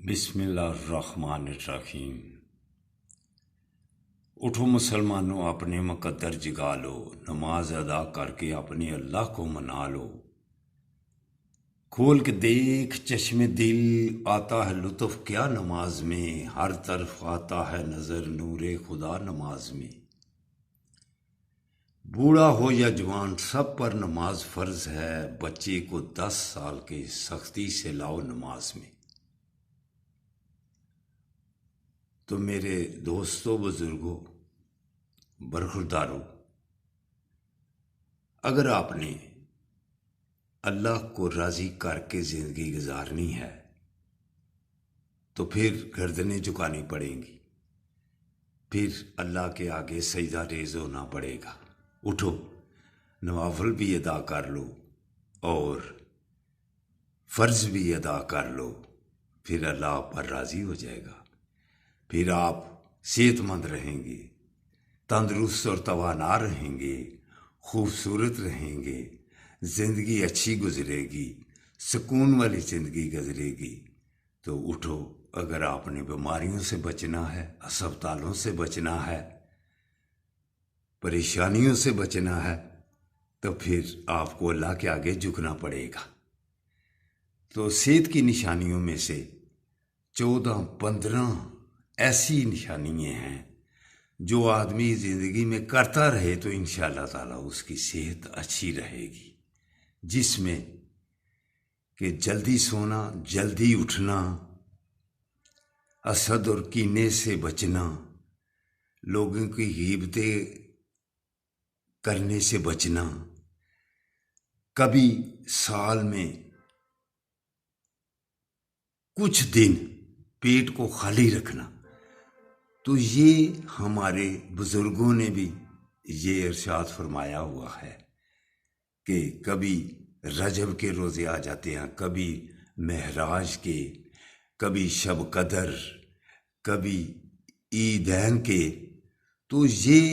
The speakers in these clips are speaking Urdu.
بسم اللہ الرحمن الرحیم۔ اٹھو مسلمانوں، اپنے مقدر جگا لو، نماز ادا کر کے اپنے اللہ کو منا لو۔ کھول کے دیکھ چشم دل، آتا ہے لطف کیا نماز میں، ہر طرف آتا ہے نظر نور خدا نماز میں۔ بوڑھا ہو یا جوان سب پر نماز فرض ہے، بچے کو 10 سال کے سختی سے لاؤ نماز میں۔ تو میرے دوستوں، بزرگوں، برخورداروں، اگر آپ نے اللہ کو راضی کر کے زندگی گزارنی ہے تو پھر گردنیں جھکانی پڑیں گی، پھر اللہ کے آگے سجدہ ریز ہونا پڑے گا۔ اٹھو، نوافل بھی ادا کر لو اور فرض بھی ادا کر لو، پھر اللہ آپ پر راضی ہو جائے گا۔ پھر آپ صحت مند رہیں گے، تندرست اور توانا رہیں گے، خوبصورت رہیں گے، زندگی اچھی گزرے گی، سکون والی زندگی گزرے گی۔ تو اٹھو، اگر آپ نے بیماریوں سے بچنا ہے، ہسپتالوں سے بچنا ہے، پریشانیوں سے بچنا ہے، تو پھر آپ کو اللہ کے آگے جھکنا پڑے گا۔ تو صحت کی نشانیوں میں سے 14-15 ایسی نشانیاں ہیں جو آدمی زندگی میں کرتا رہے تو انشاءاللہ تعالیٰ اس کی صحت اچھی رہے گی، جس میں کہ جلدی سونا، جلدی اٹھنا، حسد اور کینے سے بچنا، لوگوں کی غیبتیں کرنے سے بچنا، کبھی سال میں کچھ دن پیٹ کو خالی رکھنا۔ تو یہ ہمارے بزرگوں نے بھی یہ ارشاد فرمایا ہوا ہے کہ کبھی رجب کے روزے آ جاتے ہیں، کبھی معراج کے، کبھی شب قدر، کبھی عیدین کے۔ تو یہ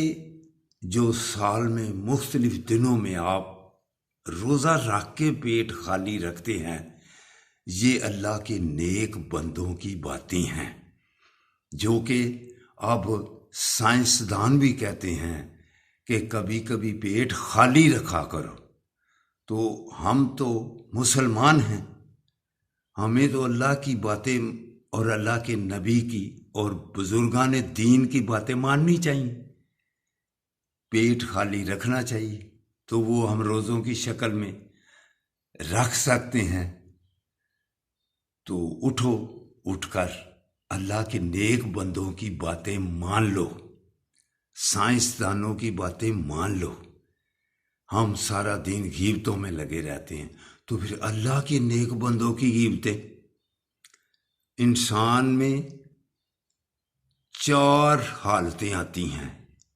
جو سال میں مختلف دنوں میں آپ روزہ رکھ کے پیٹ خالی رکھتے ہیں، یہ اللہ کے نیک بندوں کی باتیں ہیں، جو کہ اب سائنسدان بھی کہتے ہیں کہ کبھی کبھی پیٹ خالی رکھا کرو۔ تو ہم تو مسلمان ہیں، ہمیں تو اللہ کی باتیں اور اللہ کے نبی کی اور بزرگان دین کی باتیں ماننی چاہیے، پیٹ خالی رکھنا چاہیے۔ تو وہ ہم روزوں کی شکل میں رکھ سکتے ہیں۔ تو اٹھو، اٹھ کر اللہ کے نیک بندوں کی باتیں مان لو، سائنسدانوں کی باتیں مان لو۔ ہم سارا دن غیبتوں میں لگے رہتے ہیں، تو پھر اللہ کے نیک بندوں کی غیبتیں۔ انسان میں 4 حالتیں آتی ہیں،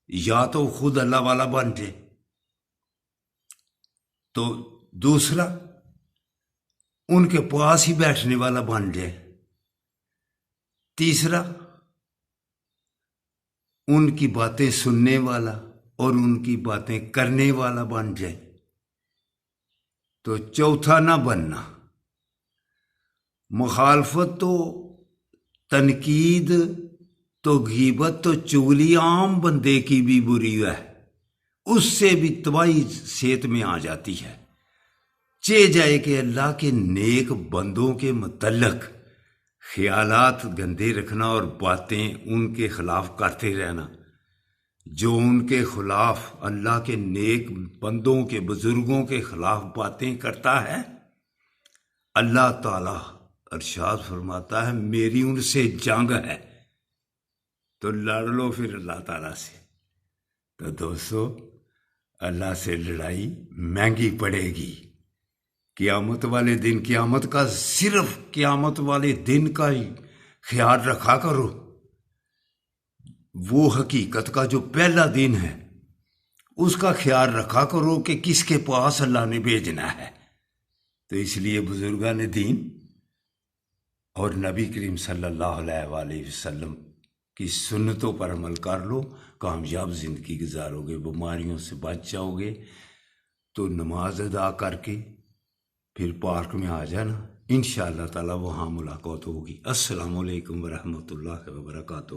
یا تو خود اللہ والا بن جائے، تو دوسرا ان کے پاس ہی بیٹھنے والا بن جائے، تیسرا ان کی باتیں سننے والا اور ان کی باتیں کرنے والا بن جائے، تو چوتھا نہ بننا۔ مخالفت تو، تنقید تو، غیبت تو، چغلی عام بندے کی بھی بری ہے، اس سے بھی تباہی صحت میں آ جاتی ہے۔ چاہے جائے کہ اللہ کے نیک بندوں کے متعلق خیالات گندے رکھنا اور باتیں ان کے خلاف کرتے رہنا۔ جو ان کے خلاف، اللہ کے نیک بندوں کے، بزرگوں کے خلاف باتیں کرتا ہے، اللہ تعالیٰ ارشاد فرماتا ہے میری ان سے جنگ ہے۔ تو لڑ لو پھر اللہ تعالیٰ سے۔ تو دوستو، اللہ سے لڑائی مہنگی پڑے گی قیامت والے دن۔ قیامت کا، صرف قیامت والے دن کا ہی خیال رکھا کرو، وہ حقیقت کا جو پہلا دن ہے اس کا خیال رکھا کرو کہ کس کے پاس اللہ نے بھیجنا ہے۔ تو اس لیے بزرگان دین اور نبی کریم صلی اللہ علیہ وآلہ وسلم کی سنتوں پر عمل کر لو، کامیاب زندگی گزارو گے، بیماریوں سے بچ جاؤ گے۔ تو نماز ادا کر کے پھر پارک میں آ جانا، انشاءاللہ تعالی وہاں ملاقات ہوگی۔ السلام علیکم ورحمۃ اللہ وبرکاتہ۔